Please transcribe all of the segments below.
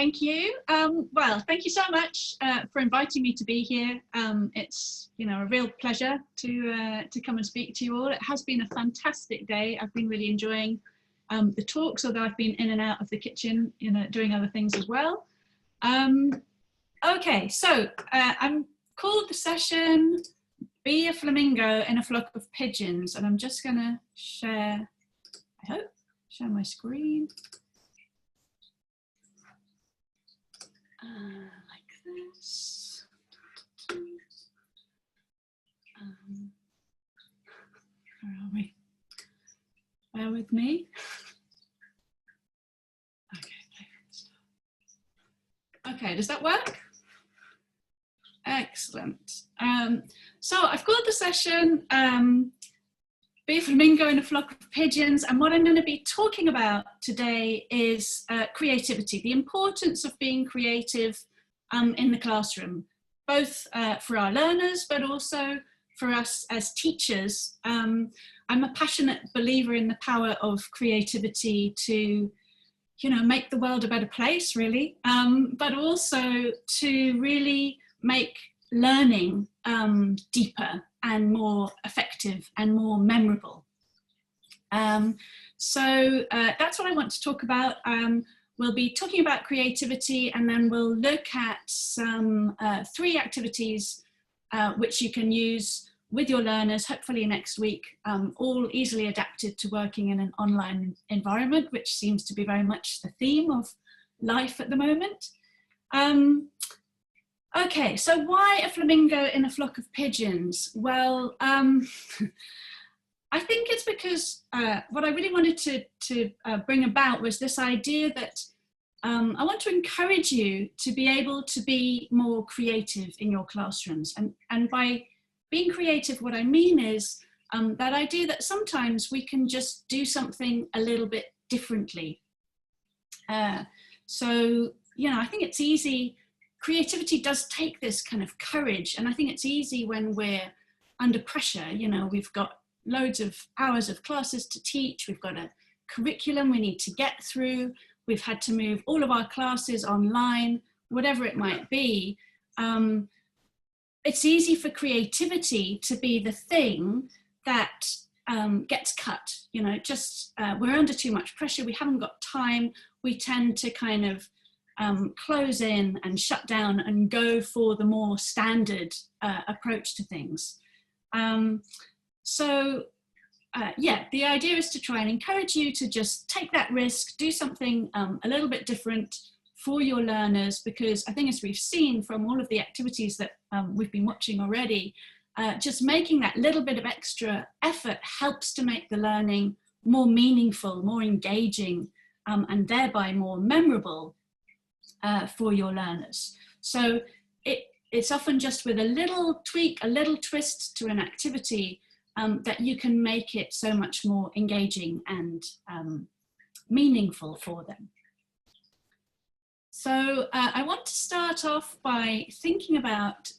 thank you. Well, thank you so much for inviting me to be here. It's, you know, a real pleasure to come and speak to you all. It has been a fantastic day. I've been really enjoying the talks, although I've been in and out of the kitchen, you know, doing other things as well. Okay, so I'm called the session "Be a Flamingo in a Flock of Pigeons," and I'm just going to share, I hope, share my screen. Like this. Where are we? Bear with me. Okay, does that work? Excellent. So I've called the session "Be a Flamingo in a Flock of Pigeons," and what I'm going to be talking about today is creativity, the importance of being creative in the classroom, both for our learners, but also for us as teachers. I'm a passionate believer in the power of creativity to, you know, make the world a better place, really, but also to really make learning deeper and more effective and more memorable. So that's what I want to talk about. We'll be talking about creativity, and then we'll look at some 3 activities which you can use with your learners, hopefully next week, all easily adapted to working in an online environment, which seems to be very much the theme of life at the moment. Okay, so why a flamingo in a flock of pigeons? Well, I think it's because what I really wanted to bring about was this idea that I want to encourage you to be able to be more creative in your classrooms. And by being creative, what I mean is that idea that sometimes we can just do something a little bit differently. So, you know, I think it's easy. Creativity does take this kind of courage, and I think it's easy when we're under pressure. You know, we've got loads of hours of classes to teach, we've got a curriculum we need to get through, we've had to move all of our classes online, whatever it might be. It's easy for creativity to be the thing that gets cut. You know, just we're under too much pressure, we haven't got time, we tend to kind of close in and shut down and go for the more standard approach to things. Yeah, the idea is to try and encourage you to just take that risk, do something a little bit different for your learners, because I think, as we've seen from all of the activities that we've been watching already, just making that little bit of extra effort helps to make the learning more meaningful, more engaging, and thereby more memorable for your learners. So it's often just with a little tweak, a little twist to an activity that you can make it so much more engaging and meaningful for them. So I want to start off by thinking about,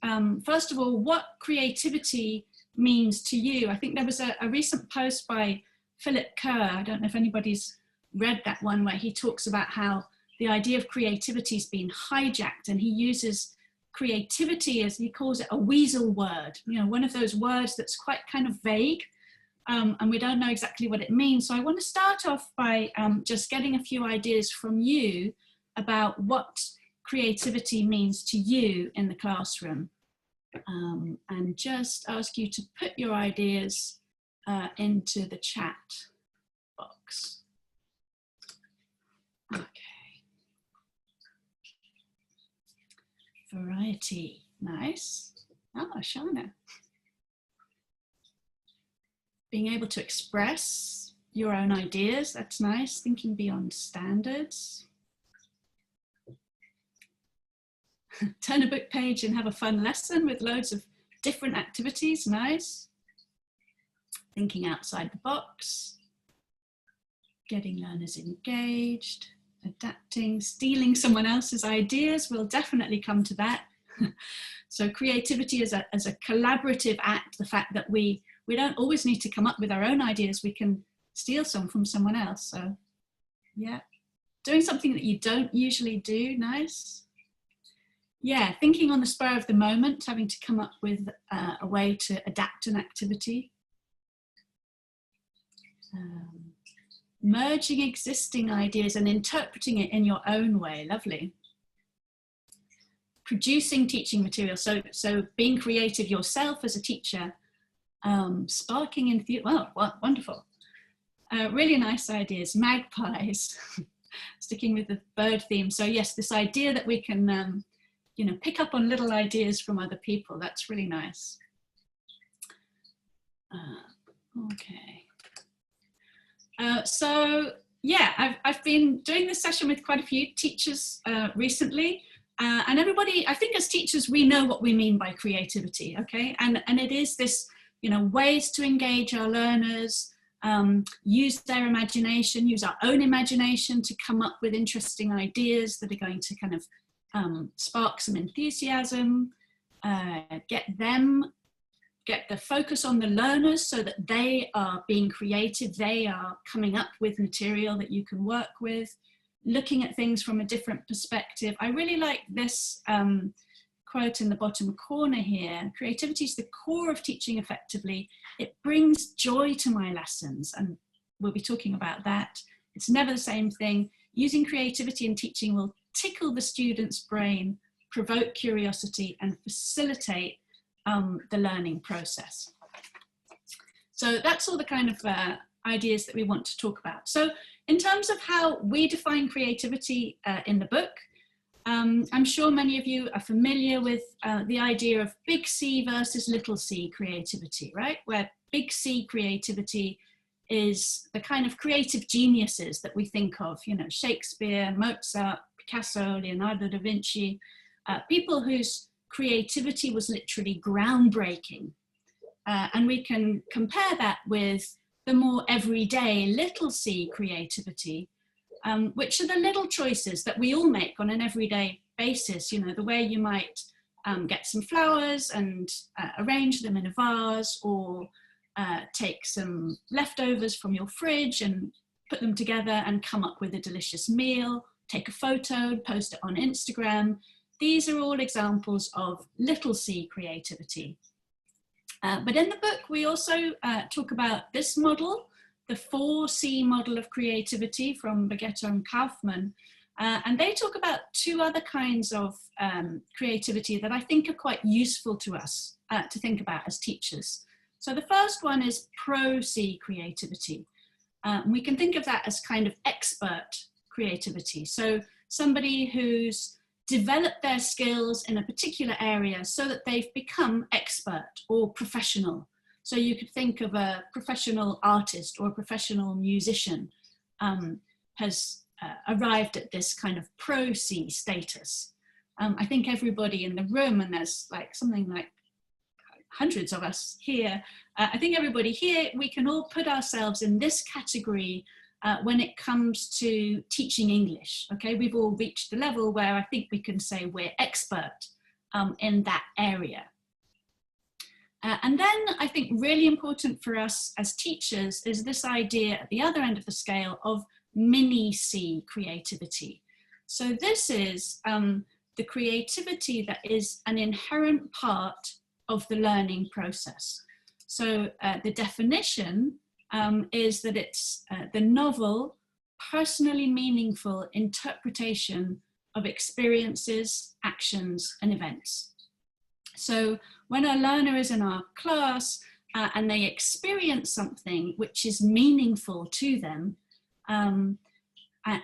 first of all, what creativity means to you. I think there was a recent post by Philip Kerr, I don't know if anybody's read that one, where he talks about how the idea of creativity has been hijacked, and he uses creativity, as he calls it, a weasel word, you know, one of those words that's quite kind of vague, and we don't know exactly what it means. So I want to start off by just getting a few ideas from you about what creativity means to you in the classroom, and just ask you to put your ideas into the chat box. Okay. Variety, nice. Oh, Shana. Being able to express your own ideas, that's nice. Thinking beyond standards. Turn a book page and have a fun lesson with loads of different activities, nice. Thinking outside the box. Getting learners engaged. Adapting, stealing someone else's ideas, we'll definitely come to that. So creativity is a collaborative act, the fact that we don't always need to come up with our own ideas, we can steal some from someone else. So yeah, doing something that you don't usually do, nice. Yeah, thinking on the spur of the moment, having to come up with a way to adapt an activity. Merging existing ideas and interpreting it in your own way, lovely. Producing teaching material, so being creative yourself as a teacher, sparking enthusiasm, well, wonderful. Really nice ideas, magpies, sticking with the bird theme. So yes, this idea that we can, you know, pick up on little ideas from other people, that's really nice. Okay. So yeah, I've been doing this session with quite a few teachers recently, and everybody, I think as teachers, we know what we mean by creativity, okay? And it is this, you know, ways to engage our learners, use their imagination, use our own imagination to come up with interesting ideas that are going to kind of spark some enthusiasm, get the focus on the learners so that they are being creative, they are coming up with material that you can work with, looking at things from a different perspective. I really like this quote in the bottom corner here: creativity is the core of teaching effectively. It brings joy to my lessons, and we'll be talking about that. It's never the same thing. Using creativity in teaching will tickle the student's brain, provoke curiosity, and facilitate the learning process. So that's all the kind of ideas that we want to talk about. So in terms of how we define creativity in the book, I'm sure many of you are familiar with the idea of big C versus little c creativity, right? Where big C creativity is the kind of creative geniuses that we think of, you know, Shakespeare, Mozart, Picasso, Leonardo da Vinci, people whose creativity was literally groundbreaking. And we can compare that with the more everyday little c creativity, which are the little choices that we all make on an everyday basis. You know, the way you might get some flowers and arrange them in a vase, or take some leftovers from your fridge and put them together and come up with a delicious meal, take a photo, post it on Instagram. These are all examples of little c creativity. But in the book, we also talk about this model, the 4C model of creativity from Bagetto and Kaufman. And they talk about two other kinds of creativity that I think are quite useful to us to think about as teachers. So the first one is pro-C creativity. We can think of that as kind of expert creativity. So somebody who's developed their skills in a particular area so that they've become expert or professional. So you could think of a professional artist or a professional musician has arrived at this kind of pro-C status. I think everybody in the room, and there's like something like hundreds of us here, I think everybody here, we can all put ourselves in this category when it comes to teaching English, okay? We've all reached the level where I think we can say we're expert in that area. And then I think really important for us as teachers is this idea at the other end of the scale of mini C creativity. So this is the creativity that is an inherent part of the learning process. So the definition is that it's the novel, personally meaningful interpretation of experiences, actions, and events. So when a learner is in our class and they experience something which is meaningful to them, and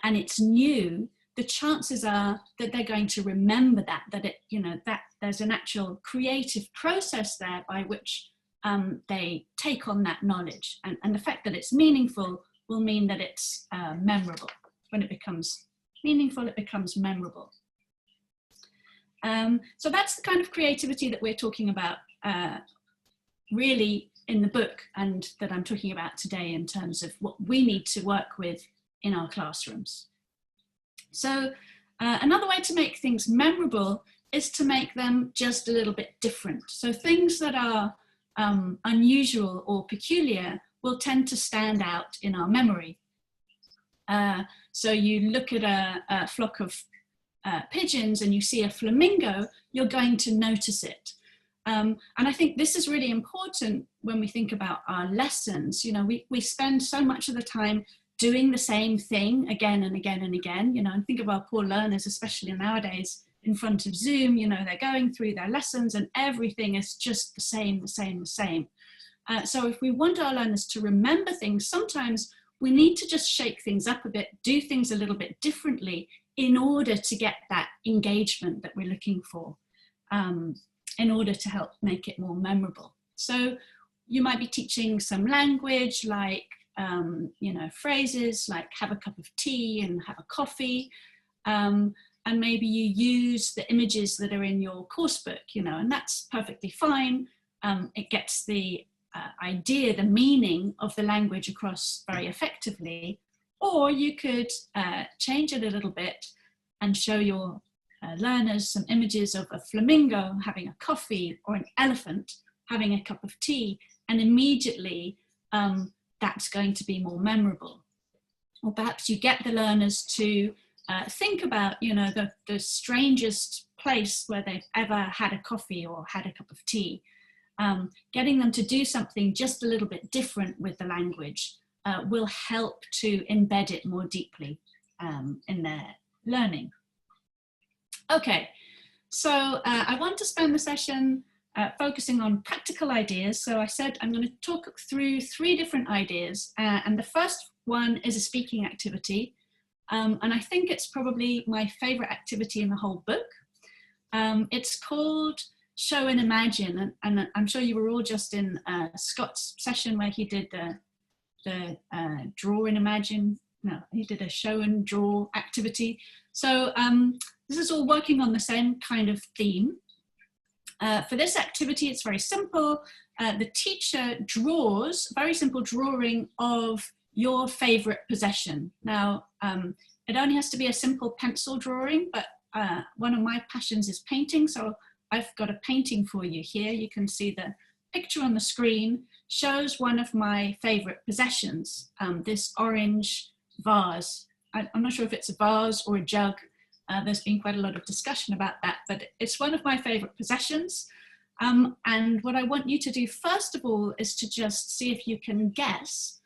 it's new, the chances are that they're going to remember that it, you know, that there's an actual creative process there by which they take on that knowledge, and the fact that it's meaningful will mean that it's memorable. When it becomes meaningful, it becomes memorable. So that's the kind of creativity that we're talking about really in the book, and that I'm talking about today in terms of what we need to work with in our classrooms. So another way to make things memorable is to make them just a little bit different. So things that are unusual or peculiar will tend to stand out in our memory. So you look at a flock of pigeons and you see a flamingo, you're going to notice it. And I think this is really important when we think about our lessons. You know, we spend so much of the time doing the same thing again and again and again, you know, and think of our poor learners, especially nowadays in front of Zoom, you know, they're going through their lessons and everything is just the same. So if we want our learners to remember things, sometimes we need to just shake things up a bit, do things a little bit differently in order to get that engagement that we're looking for, in order to help make it more memorable. So you might be teaching some language like, you know, phrases like have a cup of tea and have a coffee. And maybe you use the images that are in your coursebook, you know, and that's perfectly fine. It gets the idea, the meaning of the language across very effectively. Or you could change it a little bit and show your learners some images of a flamingo having a coffee or an elephant having a cup of tea, and immediately that's going to be more memorable. Or perhaps you get the learners to think about, you know, the strangest place where they've ever had a coffee or had a cup of tea. Getting them to do something just a little bit different with the language will help to embed it more deeply in their learning. Okay, so I want to spend the session focusing on practical ideas. So I said I'm going to talk through 3 different ideas, and the first one is a speaking activity, and I think it's probably my favorite activity in the whole book. It's called Show and Imagine, and I'm sure you were all just in Scott's session where he did the draw and imagine. No, he did a show and draw activity. So this is all working on the same kind of theme. For this activity, it's very simple. The teacher draws a very simple drawing of your favorite possession. Now, it only has to be a simple pencil drawing, but one of my passions is painting. So I've got a painting for you here. You can see the picture on the screen shows one of my favorite possessions, this orange vase. I'm not sure if it's a vase or a jug. There's been quite a lot of discussion about that, but it's one of my favorite possessions. And what I want you to do first of all is to just see if you can guess,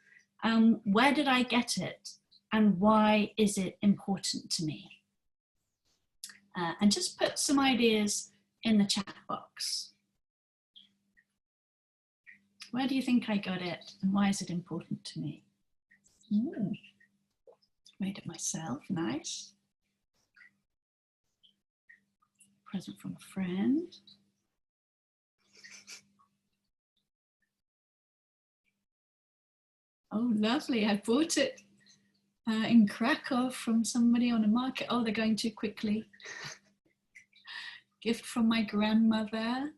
where did I get it and why is it important to me? And just put some ideas in the chat box. Where do you think I got it and why is it important to me? Ooh, made it myself, nice. Present from a friend. Oh, lovely, I bought it in Krakow from somebody on a market. Oh, they're going too quickly. Gift from my grandmother.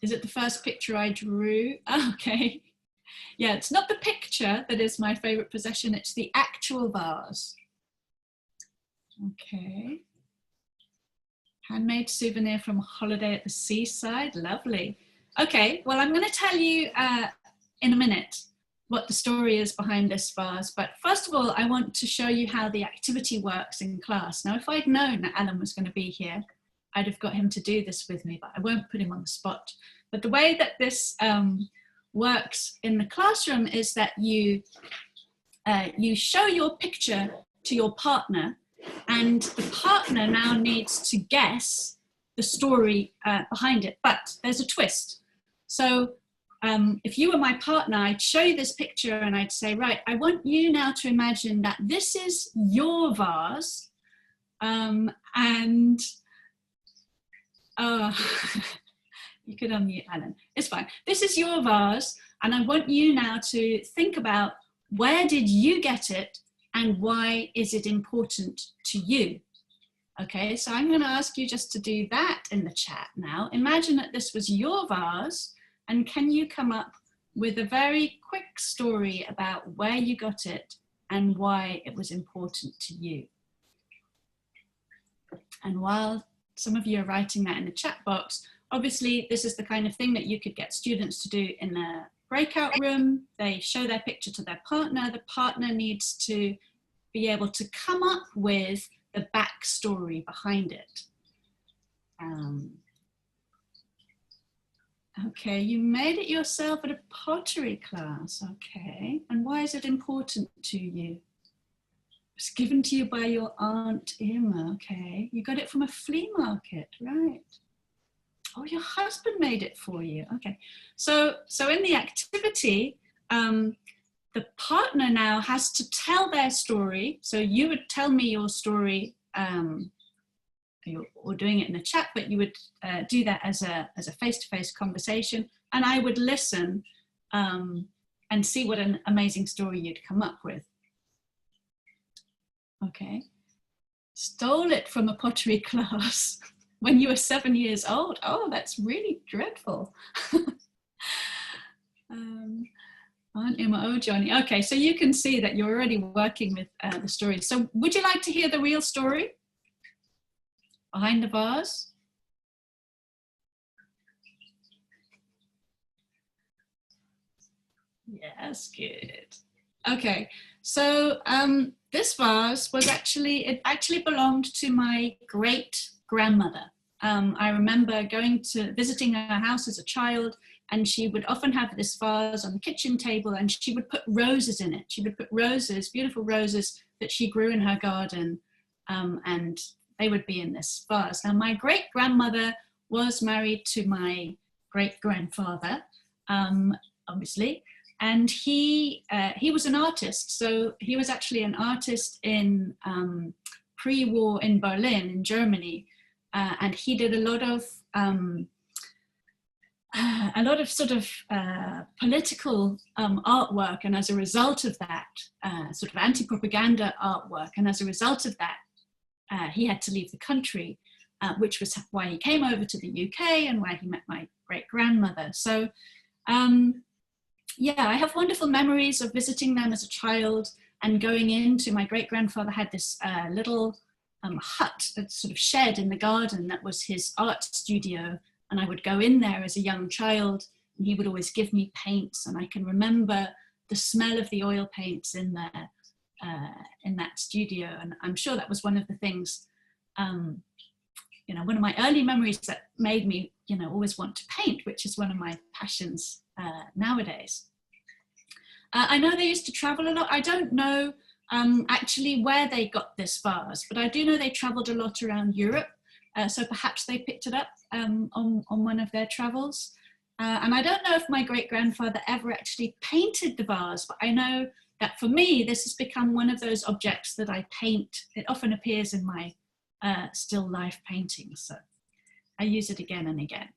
Is it the first picture I drew? Oh, okay. Yeah, it's not the picture that is my favorite possession, it's the actual vase. Okay. Handmade souvenir from a holiday at the seaside, lovely. Okay, well, I'm going to tell you in a minute what the story is behind this vase, but first of all, I want to show you how the activity works in class. Now, if I'd known that Alan was going to be here, I'd have got him to do this with me, but I won't put him on the spot. But the way that this works in the classroom is that you show your picture to your partner, and the partner now needs to guess the story behind it, but there's a twist. So if you were my partner, I'd show you this picture and I'd say, right, I want you now to imagine that this is your vase, and you could unmute Alan, it's fine. This is your vase, and I want you now to think about where did you get it and why is it important to you? Okay, so I'm going to ask you just to do that in the chat now. Imagine that this was your vase, and can you come up with a very quick story about where you got it and why it was important to you? And while some of you are writing that in the chat box, obviously this is the kind of thing that you could get students to do in a breakout room. They show their picture to their partner. The partner needs to be able to come up with the backstory behind it. Okay, you made it yourself at a pottery class, okay. And why is it important to you? It's given to you by your Aunt Irma, okay. You got it from a flea market, right. Oh, your husband made it for you, okay. So in the activity, the partner now has to tell their story. So you would tell me your story, or doing it in a chat, but you would do that as a face-to-face conversation, and I would listen and see what an amazing story you'd come up with. Okay, stole it from a pottery class when you were 7 years old. Oh, that's really dreadful. Aunt Emma, oh Johnny. Okay, so you can see that you're already working with the story. So would you like to hear the real story behind the vase? Yes, good. Okay, so this vase was it actually belonged to my great grandmother. I remember visiting her house as a child, and she would often have this vase on the kitchen table, and she would put roses in it. She would put roses, beautiful roses that she grew in her garden, and they would be in this vase. Now, my great grandmother was married to my great grandfather, obviously, and he was an artist. So he was actually an artist in pre-war in Berlin, in Germany, and he did a lot of sort of political artwork, and as a result of that, sort of anti-propaganda artwork, and as a result of that, he had to leave the country, which was why he came over to the UK and why he met my great-grandmother. So yeah, I have wonderful memories of visiting them as a child and going into, my great-grandfather had this little hut, a sort of shed in the garden that was his art studio, and I would go in there as a young child, and he would always give me paints, and I can remember the smell of the oil paints in there, in that studio, and I'm sure that was one of the things, you know, one of my early memories that made me, you know, always want to paint, which is one of my passions nowadays. I know they used to travel a lot. I don't know actually where they got this vase, but I do know they traveled a lot around Europe. So perhaps they picked it up on one of their travels. And I don't know if my great-grandfather ever actually painted the vase, but I know that for me, this has become one of those objects that I paint. It often appears in my still life paintings, so I use it again and again.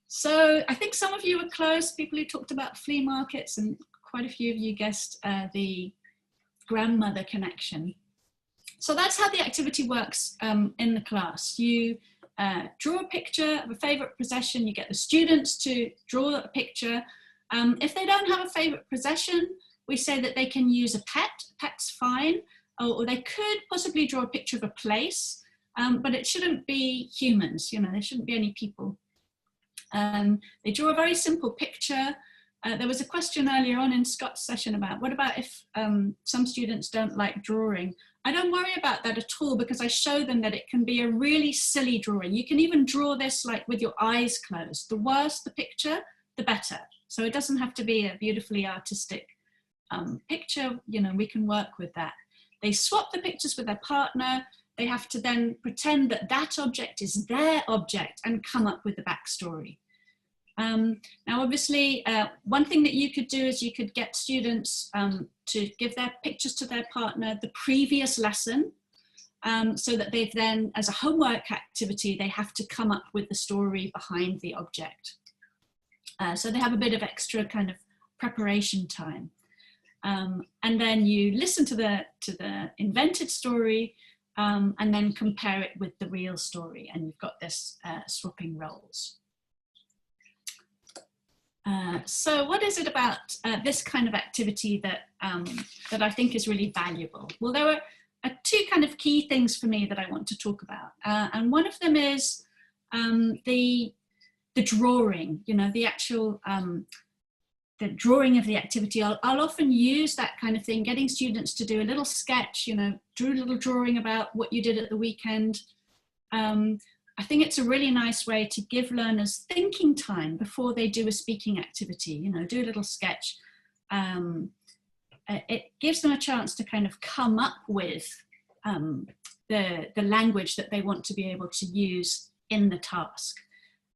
So I think some of you were close, people who talked about flea markets, and quite a few of you guessed the grandmother connection. So that's how the activity works in the class. You draw a picture of a favorite possession, you get the students to draw a picture. If they don't have a favorite possession, we say that they can use a pet, pet's fine, or they could possibly draw a picture of a place, but it shouldn't be humans, you know, there shouldn't be any people. They draw a very simple picture. There was a question earlier on in Scott's session about what about if some students don't like drawing. I don't worry about that at all, because I show them that it can be a really silly drawing. You can even draw this like with your eyes closed. The worse the picture, the better. So it doesn't have to be a beautifully artistic picture, you know, we can work with that. They swap the pictures with their partner. They have to then pretend that that object is their object and come up with the backstory. Now, obviously, one thing that you could do is you could get students to give their pictures to their partner the previous lesson, so that they've then, as a homework activity, they have to come up with the story behind the object. So they have a bit of extra kind of preparation time. And then you listen to the invented story and then compare it with the real story, and you've got this swapping roles. So what is it about this kind of activity that, that I think is really valuable? Well, there are two kind of key things for me that I want to talk about. And one of them is the drawing, you know, the actual the drawing of the activity, I'll often use that kind of thing, getting students to do a little sketch, you know, do a little drawing about what you did at the weekend. I think it's a really nice way to give learners thinking time before they do a speaking activity, you know, do a little sketch. It gives them a chance to kind of come up with the language that they want to be able to use in the task.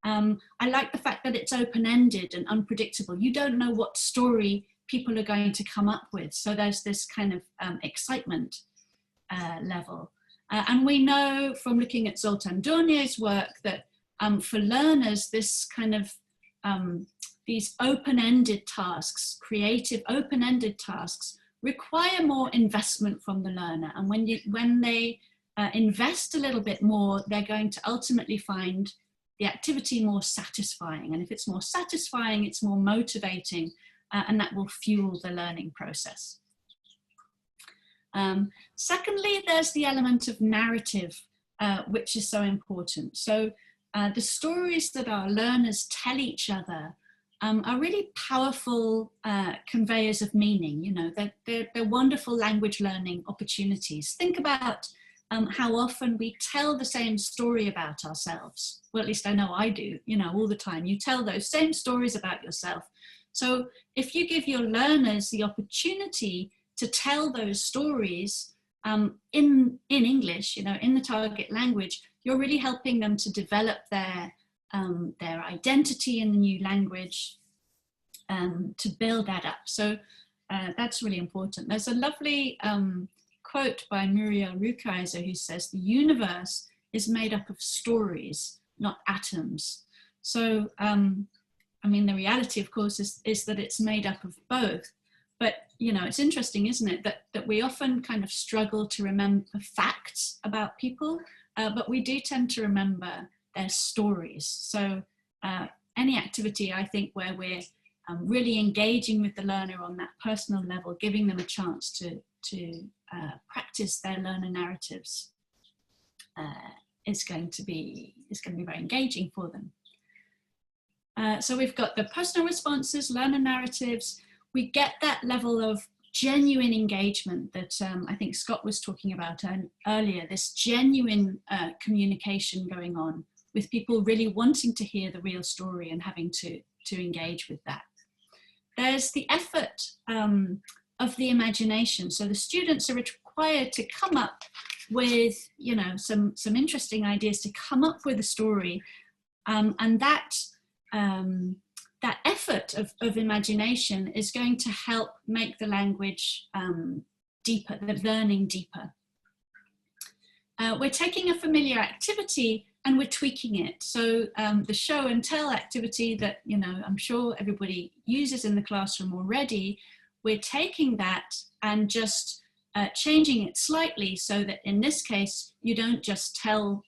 I like the fact that it's open-ended and unpredictable. You don't know what story people are going to come up with. So there's this kind of excitement level. And we know from looking at Zoltán Dorniér's work that for learners, this kind of, these open-ended tasks, creative open-ended tasks, require more investment from the learner. And when they invest a little bit more, they're going to ultimately find the activity more satisfying. And if it's more satisfying, it's more motivating, and that will fuel the learning process. Secondly, there's the element of narrative, which is so important. So the stories that our learners tell each other are really powerful conveyors of meaning. You know, they're wonderful language learning opportunities. Think about how often we tell the same story about ourselves. Well, at least I know I do, you know, all the time. You tell those same stories about yourself. So if you give your learners the opportunity to tell those stories in English, you know, in the target language, you're really helping them to develop their identity in the new language, to build that up. So that's really important. There's a lovely quote by Muriel Rukeyser who says, the universe is made up of stories, not atoms. So, I mean, the reality, of course, is that it's made up of both. But, you know, it's interesting, isn't it, that we often kind of struggle to remember facts about people, but we do tend to remember their stories. So any activity, I think, where we're really engaging with the learner on that personal level, giving them a chance to practice their learner narratives is going to be very engaging for them. So we've got the personal responses, learner narratives. We get that level of genuine engagement that I think Scott was talking about earlier, this genuine communication going on with people really wanting to hear the real story and having to engage with that. There's the effort of the imagination. So the students are required to come up with, you know, some interesting ideas, to come up with a story, and that effort of imagination is going to help make the language deeper, the learning deeper. We're taking a familiar activity and we're tweaking it. So the show and tell activity that, you know, I'm sure everybody uses in the classroom already, we're taking that and just changing it slightly so that in this case, you don't just tell,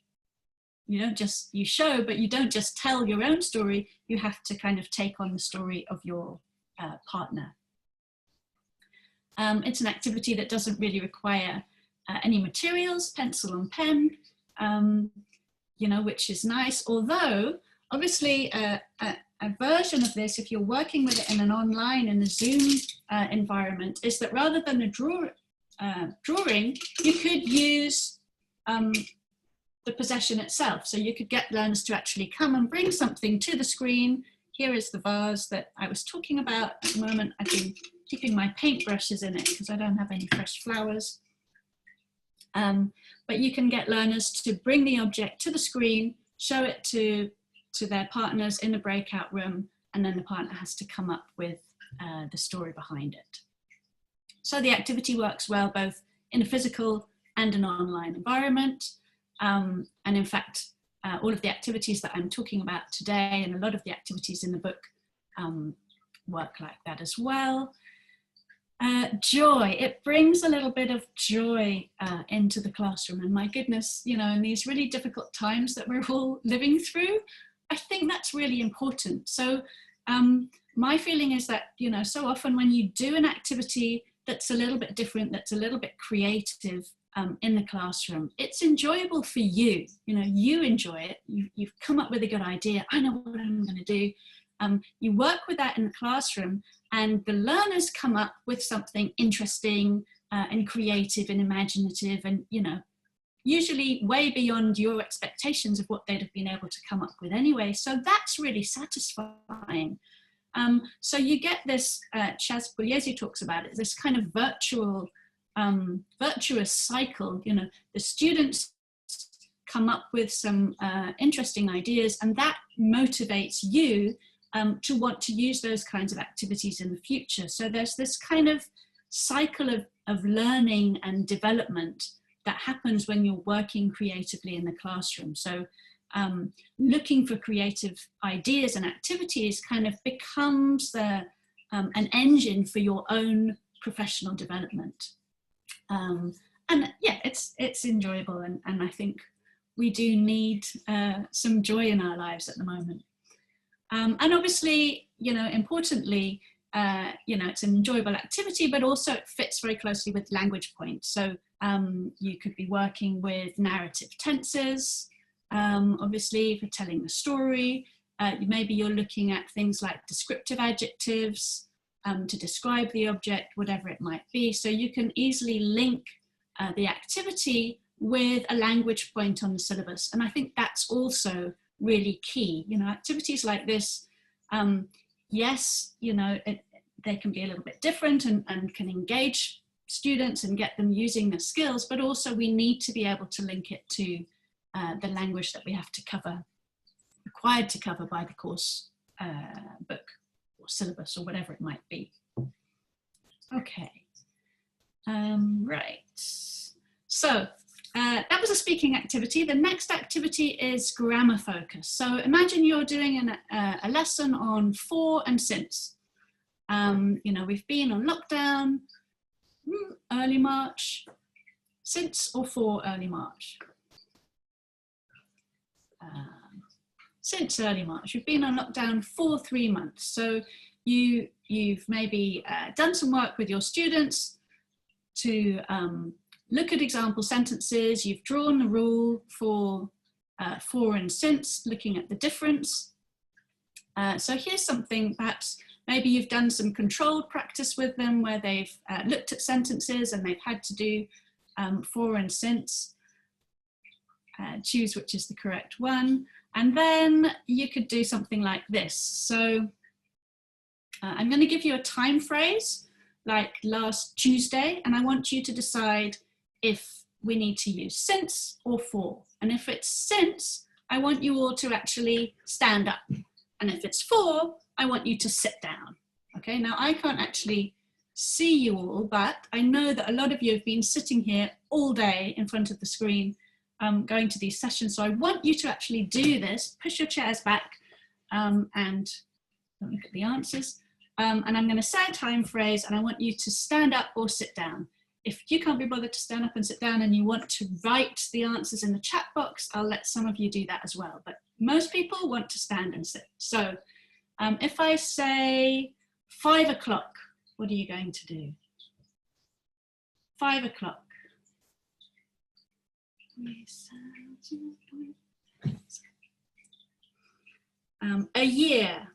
you show, but you don't just tell your own story, you have to kind of take on the story of your partner. It's an activity that doesn't really require any materials, pencil and pen, you know, which is nice. Although, obviously, a version of this, if you're working with it in an online, in a Zoom environment, is that rather than a drawing, you could use the possession itself. So you could get learners to actually come and bring something to the screen. Here is the vase that I was talking about. At the moment, I've been keeping my paintbrushes in it because I don't have any fresh flowers. But you can get learners to bring the object to the screen, show it to their partners in the breakout room, and then the partner has to come up with the story behind it. So the activity works well both in a physical and an online environment. And in fact, all of the activities that I'm talking about today and a lot of the activities in the book work like that as well. Joy, it brings a little bit of joy into the classroom. And my goodness, you know, in these really difficult times that we're all living through, I think that's really important. So my feeling is that, you know, so often when you do an activity that's a little bit different, that's a little bit creative in the classroom, it's enjoyable for you. You know, you enjoy it. You've come up with a good idea. I know what I'm going to do. you work with that in the classroom, and the learners come up with something interesting and creative and imaginative, and usually way beyond your expectations of what they'd have been able to come up with anyway. So that's really satisfying. So you get this, Chaz Pugliese talks about it, this kind of virtuous cycle. The students come up with some interesting ideas, and that motivates you to want to use those kinds of activities in the future. So there's this kind of cycle of learning and development that happens when you're working creatively in the classroom. So looking for creative ideas and activities kind of becomes an engine for your own professional development. And yeah, it's enjoyable, and I think we do need some joy in our lives at the moment. And obviously, importantly, it's an enjoyable activity, but also it fits very closely with language points. So you could be working with narrative tenses, obviously for telling the story. Maybe you're looking at things like descriptive adjectives to describe the object, whatever it might be. So you can easily link the activity with a language point on the syllabus. And I think that's also really key. Activities like this, yes, they can be a little bit different and can engage students and get them using their skills, but also we need to be able to link it to the language that we have to cover, required to cover by the course book or syllabus or whatever it might be. Okay, right. So that was a speaking activity. The next activity is grammar focus. So imagine you're doing a lesson on for and since. We've been on lockdown, early March, since or for early March. Since early March, you've been on lockdown for 3 months. So you've maybe done some work with your students to look at example sentences. You've drawn the rule for and since, looking at the difference. So here's something, perhaps maybe you've done some controlled practice with them where they've looked at sentences and they've had to do for and since. Choose which is the correct one. And then you could do something like this. So I'm going to give you a time phrase like last Tuesday, and I want you to decide if we need to use since or for. And if it's since, I want you all to actually stand up. And if it's for, I want you to sit down. Okay, now I can't actually see you all, but I know that a lot of you have been sitting here all day in front of the screen going to these sessions. So I want you to actually do this, push your chairs back and don't look at the answers. And I'm going to say a time phrase and I want you to stand up or sit down. If you can't be bothered to stand up and sit down and you want to write the answers in the chat box, I'll let some of you do that as well. But most people want to stand and sit. So if I say 5 o'clock, what are you going to do? 5 o'clock. A year.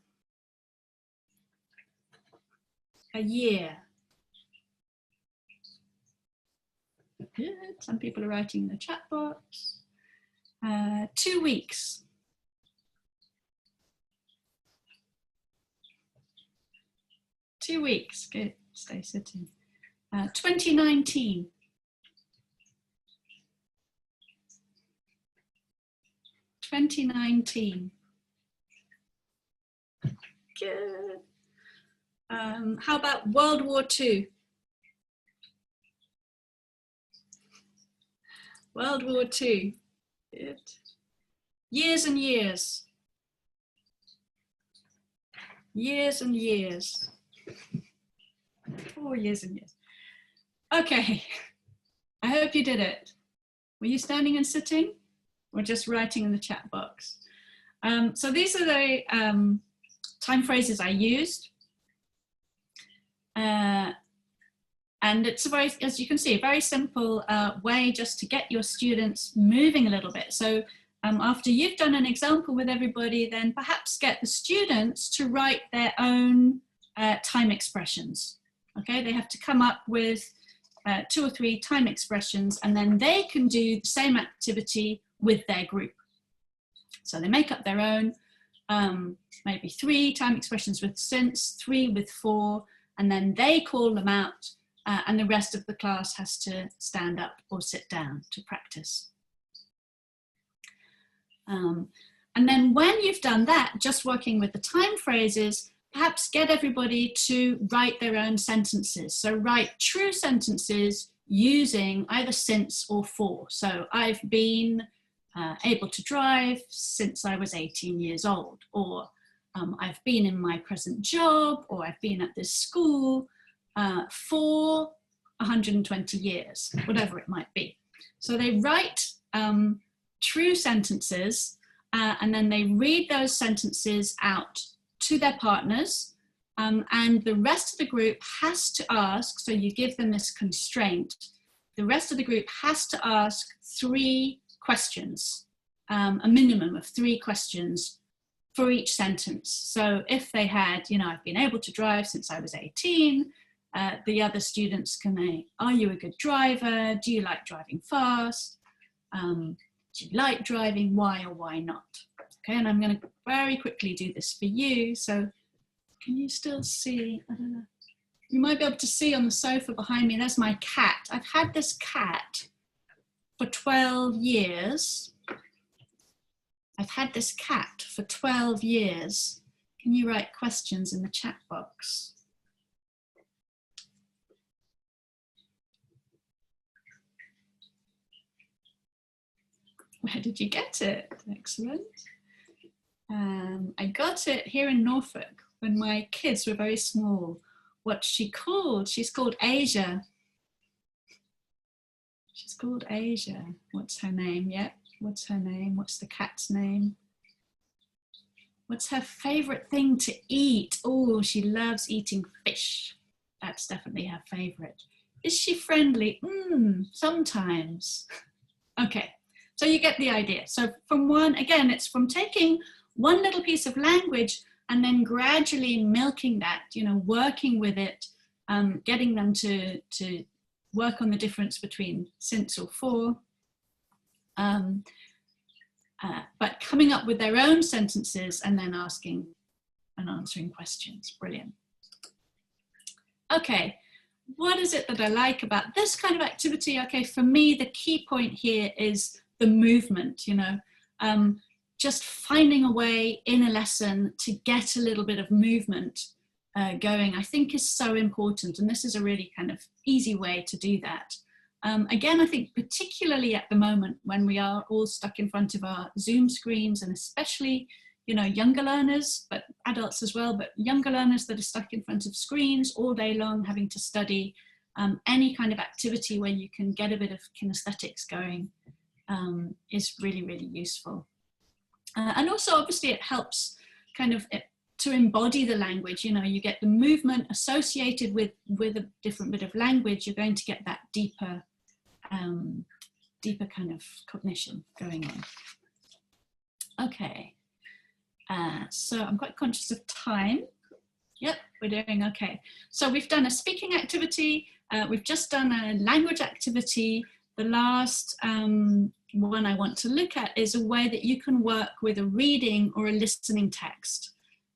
A year. Good. Some people are writing in the chat box. 2 weeks. 2 weeks. Good. Stay sitting. 2019. 2019. Good. How about World War II? World War II. Good. Years and years. Years and years. 4 years and years. Okay. I hope you did it. Were you standing and sitting or just writing in the chat box? So these are the time phrases I used. And it's a very, as you can see, a very simple way just to get your students moving a little bit. So after you've done an example with everybody, then perhaps get the students to write their own time expressions. Okay, they have to come up with 2 or 3 time expressions, and then they can do the same activity with their group. So they make up their own, maybe 3 time expressions with since, 3 with for, and then they call them out, and the rest of the class has to stand up or sit down to practice. And then when you've done that, just working with the time phrases, perhaps get everybody to write their own sentences. So write true sentences using either since or for. So I've been able to drive since I was 18 years old, or I've been in my present job, or I've been at this school for 120 years, whatever it might be. So they write true sentences, and then they read those sentences out to their partners, and the rest of the group has to ask, so you give them this constraint, the rest of the group has to ask 3 questions, a minimum of 3 questions for each sentence. So if they had, you know, I've been able to drive since I was 18, the other students can say, are you a good driver? Do you like driving fast? Do you like driving? Why or why not? Okay, and I'm going to very quickly do this for you. So can you still see? I don't know. You might be able to see on the sofa behind me, there's my cat. I've had this cat for 12 years. I've had this cat for 12 years. Can you write questions in the chat box? Where did you get it? Excellent. I got it here in Norfolk when my kids were very small. What's she called? She's called Asia. She's called Asia. What's her name? Yep. What's her name? What's the cat's name? What's her favorite thing to eat? Oh, she loves eating fish. That's definitely her favorite. Is she friendly? Sometimes. Okay. So you get the idea. So from one, again, it's from taking one little piece of language and then gradually milking that, you know, working with it, getting them to work on the difference between since or for, but coming up with their own sentences and then asking and answering questions. Brilliant. Okay, what is it that I like about this kind of activity? Okay, for me, the key point here is the movement, you know, just finding a way in a lesson to get a little bit of movement going, I think is so important. And this is a really kind of easy way to do that. Again, I think particularly at the moment when we are all stuck in front of our Zoom screens, and especially, you know, younger learners, but adults as well, but younger learners that are stuck in front of screens all day long having to study, any kind of activity where you can get a bit of kinesthetics going is really, really useful. And also, obviously, it helps kind of to embody the language. You know, you get the movement associated with a different bit of language, you're going to get that deeper kind of cognition going on. Okay, so I'm quite conscious of time. Yep, we're doing okay. So we've done a speaking activity, we've just done a language activity. The last one I want to look at is a way that you can work with a reading or a listening text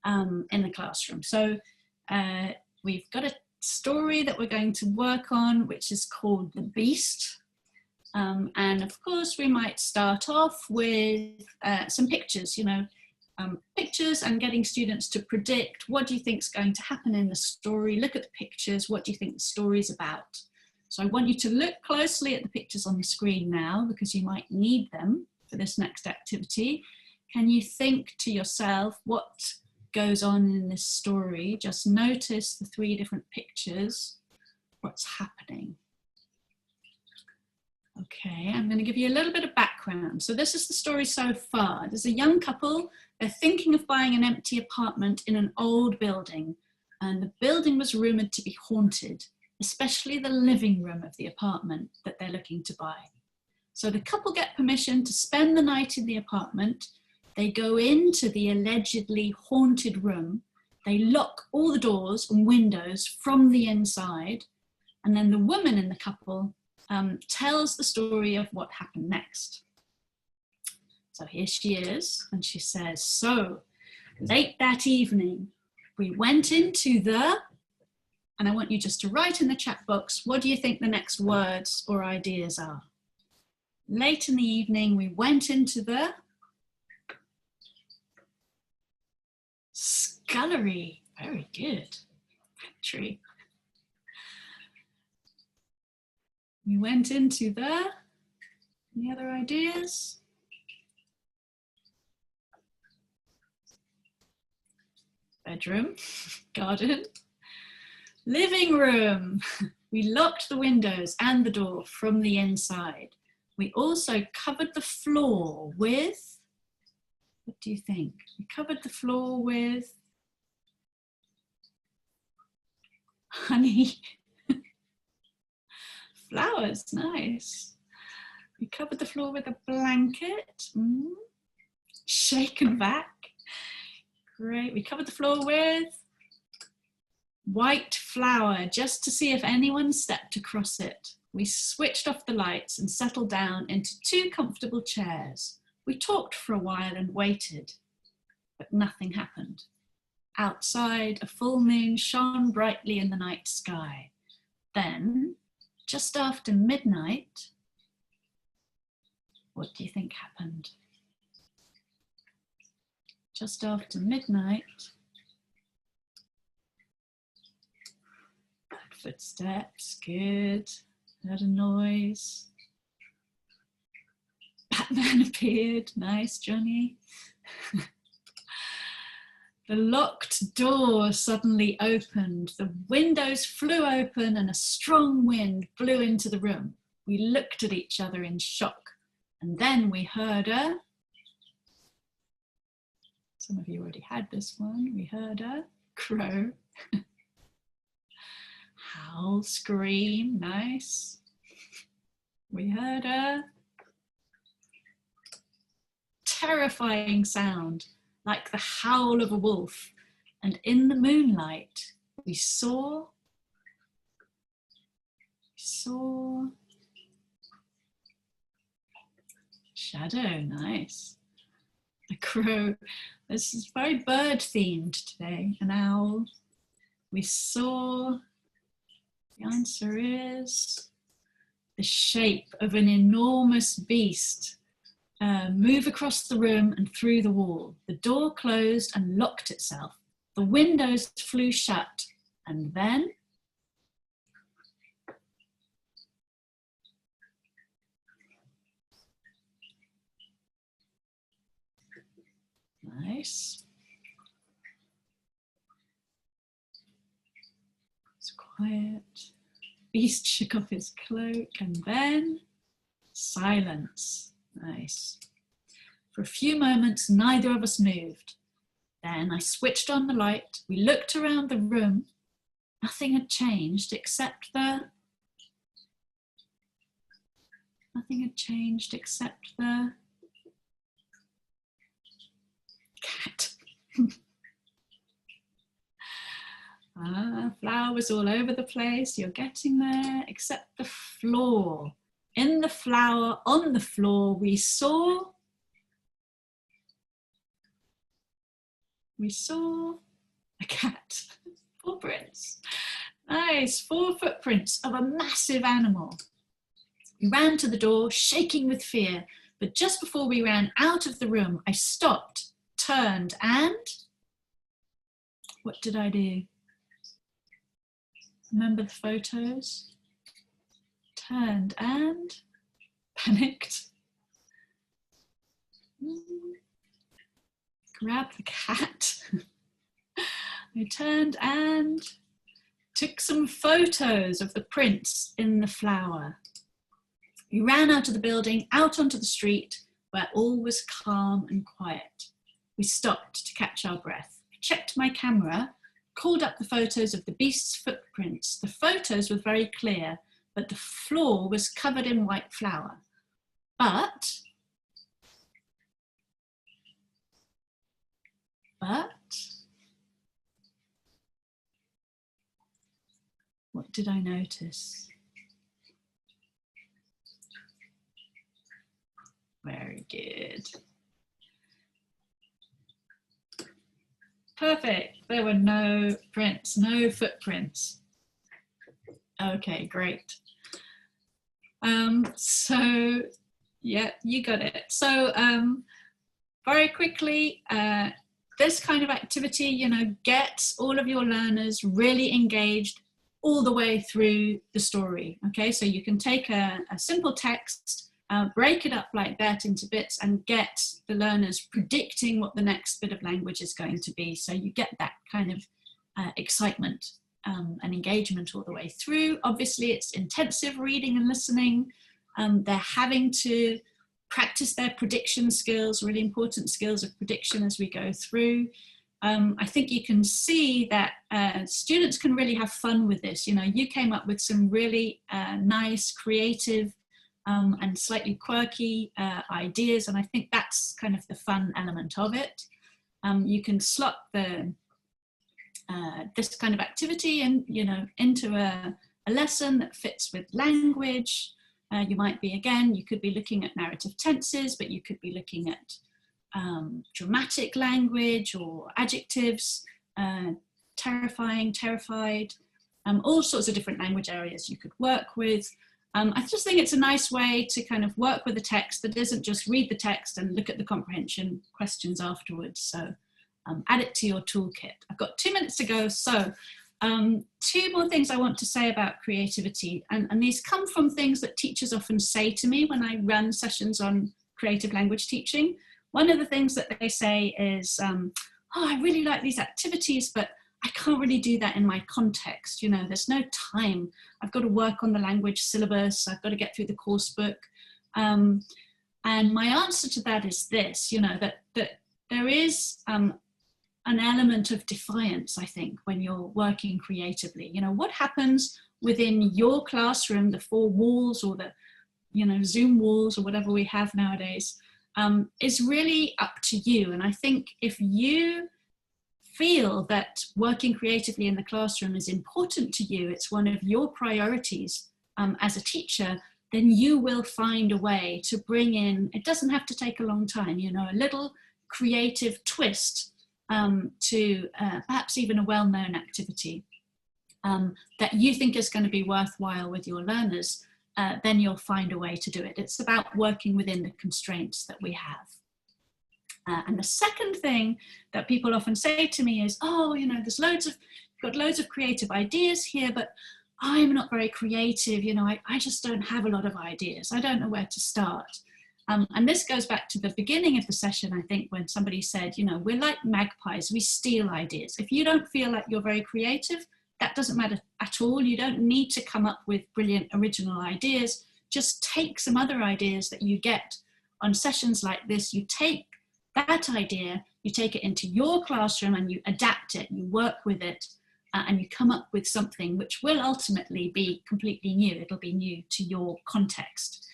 in the classroom. So we've got a story that we're going to work on, which is called The Beast. And of course, we might start off with some pictures, you know, pictures, and getting students to predict, what do you think is going to happen in the story? Look at the pictures, what do you think the story is about? So I want you to look closely at the pictures on the screen now, because you might need them for this next activity. Can you think to yourself, what goes on in this story? Just notice the 3 different pictures, what's happening. Okay, I'm going to give you a little bit of background. So this is the story so far. There's a young couple, they're thinking of buying an empty apartment in an old building, and the building was rumoured to be haunted, especially the living room of the apartment that they're looking to buy. So the couple get permission to spend the night in the apartment. They go into the allegedly haunted room. They lock all the doors and windows from the inside. And then the woman in the couple tells the story of what happened next. So here she is, and she says, so late that evening, we went into the, and I want you just to write in the chat box, what do you think the next words or ideas are? Late in the evening, we went into the scullery. Very good. Factory. We went into the, any other ideas? Bedroom, garden, living room. We locked the windows and the door from the inside. We also covered the floor with, what do you think? We covered the floor with honey. Flowers, nice. We covered the floor with a blanket. Shaken back. Great. We covered the floor with white flour just to see if anyone stepped across it. We switched off the lights and settled down into 2 comfortable chairs. We talked for a while and waited, but nothing happened. Outside, a full moon shone brightly in the night sky. Then, just after midnight, what do you think happened? Just after midnight, footsteps, good, heard a noise. Batman appeared, nice, Johnny. The locked door suddenly opened, the windows flew open and a strong wind blew into the room. We looked at each other in shock, and then we heard a, some of you already had this one, we heard a crow. Howl, scream, nice. We heard a terrifying sound, like the howl of a wolf. And in the moonlight, we saw shadow, nice. A crow. This is very bird themed today, an owl. We saw, the answer is the shape of an enormous beast move across the room and through the wall. The door closed and locked itself. The windows flew shut, and then nice. It's quiet. Beast shook off his cloak, and then silence. Nice. For a few moments, neither of us moved. Then I switched on the light. We looked around the room. Nothing had changed except the cat. Flowers all over the place. You're getting there, except the floor. In the flower, on the floor, we saw a cat. 4 prints. Nice, 4 footprints of a massive animal. We ran to the door, shaking with fear, but just before we ran out of the room, I stopped, turned, and what did I do? Remember the photos? Turned and panicked. Grabbed the cat. I turned and took some photos of the prints in the flower. We ran out of the building, out onto the street, where all was calm and quiet. We stopped to catch our breath. I checked my camera, called up the photos of the beast's footprints. The photos were very clear, but the floor was covered in white flour. but, what did I notice? Very good. Perfect. There were no prints, no footprints. Okay, great. So yeah, you got it. So very quickly, this kind of activity, you know, gets all of your learners really engaged all the way through the story. Okay, so you can take a simple text, break it up like that into bits and get the learners predicting what the next bit of language is going to be. So you get that kind of excitement and engagement all the way through. Obviously, it's intensive reading and listening. They're having to practice their prediction skills, really important skills of prediction as we go through. I think you can see that students can really have fun with this. You know, you came up with some really nice, creative, and slightly quirky ideas, and I think that's kind of the fun element of it. You can slot the this kind of activity and, you know, into a lesson that fits with language. You might be, again, you could be looking at narrative tenses, but you could be looking at dramatic language or adjectives, terrifying, terrified, all sorts of different language areas you could work with. I just think it's a nice way to kind of work with a text that isn't just read the text and look at the comprehension questions afterwards. So add it to your toolkit. I've got 2 minutes to go. So 2 more things I want to say about creativity. And these come from things that teachers often say to me when I run sessions on creative language teaching. One of the things that they say is, oh, I really like these activities, but I can't really do that in my context. You know, there's no time. I've got to work on the language syllabus. I've got to get through the course book. And my answer to that is this, you know, that there is an element of defiance, I think, when you're working creatively. You know, what happens within your classroom, the 4 walls or the, you know, Zoom walls or whatever we have nowadays, is really up to you. And I think if you feel that working creatively in the classroom is important to you, it's one of your priorities as a teacher, then you will find a way to bring in, it doesn't have to take a long time, you know, a little creative twist to perhaps even a well-known activity that you think is going to be worthwhile with your learners, then you'll find a way to do it. It's about working within the constraints that we have. And the second thing that people often say to me is, oh, you know, there's got loads of creative ideas here, but I'm not very creative. You know, I just don't have a lot of ideas. I don't know where to start. And this goes back to the beginning of the session, I think, when somebody said, you know, we're like magpies, we steal ideas. If you don't feel like you're very creative, that doesn't matter at all. You don't need to come up with brilliant original ideas. Just take some other ideas that you get on sessions like this. You take that idea, you take it into your classroom and you adapt it, you work with it, and you come up with something which will ultimately be completely new. It'll be new to your context.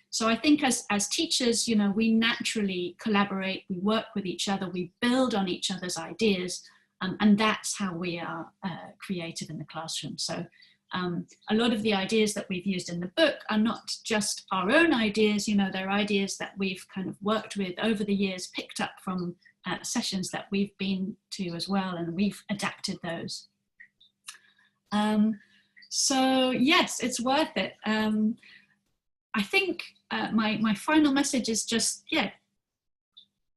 So I think as teachers, you know, we naturally collaborate, we work with each other, we build on each other's ideas, and that's how we are creative in the classroom. So a lot of the ideas that we've used in the book are not just our own ideas, you know, they're ideas that we've kind of worked with over the years, picked up from sessions that we've been to as well, and we've adapted those. So yes, it's worth it. I think my final message is just, yeah,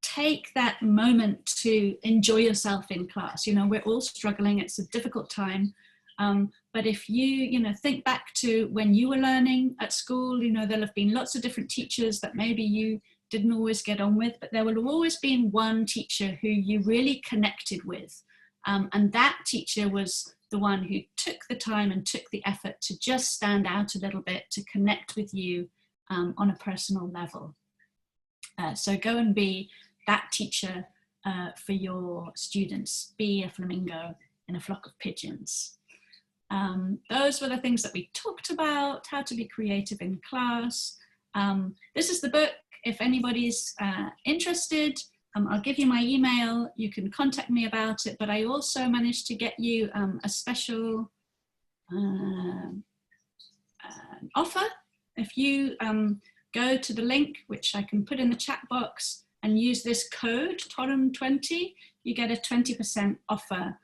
take that moment to enjoy yourself in class. You know, we're all struggling, it's a difficult time. But if you know, think back to when you were learning at school, you know, there'll have been lots of different teachers that maybe you didn't always get on with, but there will have always been one teacher who you really connected with. And that teacher was the one who took the time and took the effort to just stand out a little bit, to connect with you on a personal level. So go and be that teacher for your students. Be a flamingo in a flock of pigeons. Those were the things that we talked about, how to be creative in class. This is the book. If anybody's interested, I'll give you my email. You can contact me about it, but I also managed to get you a special offer. If you go to the link, which I can put in the chat box, and use this code, Toruń20, you get a 20% offer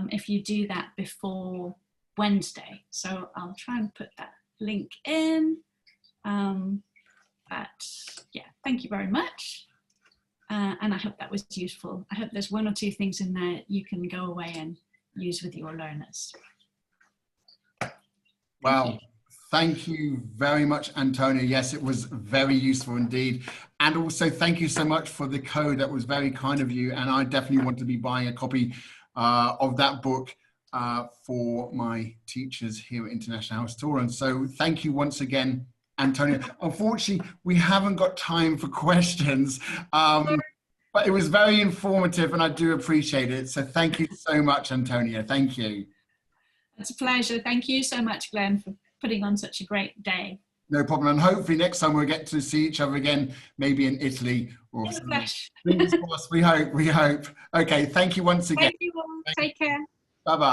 if you do that before Wednesday. So I'll try and put that link in. But yeah, thank you very much. And I hope that was useful. I hope there's one or two things in there you can go away and use with your learners. Wow. Thank you very much, Antonia. Yes, it was very useful indeed. And also thank you so much for the code. That was very kind of you. And I definitely want to be buying a copy of that book for my teachers here at International House Toruń. So thank you once again, Antonia. Unfortunately, we haven't got time for questions, but it was very informative and I do appreciate it. So thank you so much, Antonia. Thank you. It's a pleasure. Thank you so much, Glenn, for putting on such a great day. No problem. And hopefully next time we'll get to see each other again, maybe in Italy or something. Fingers crossed, we hope. Okay, thank you once again. Thank you all. Take care. Bye-bye.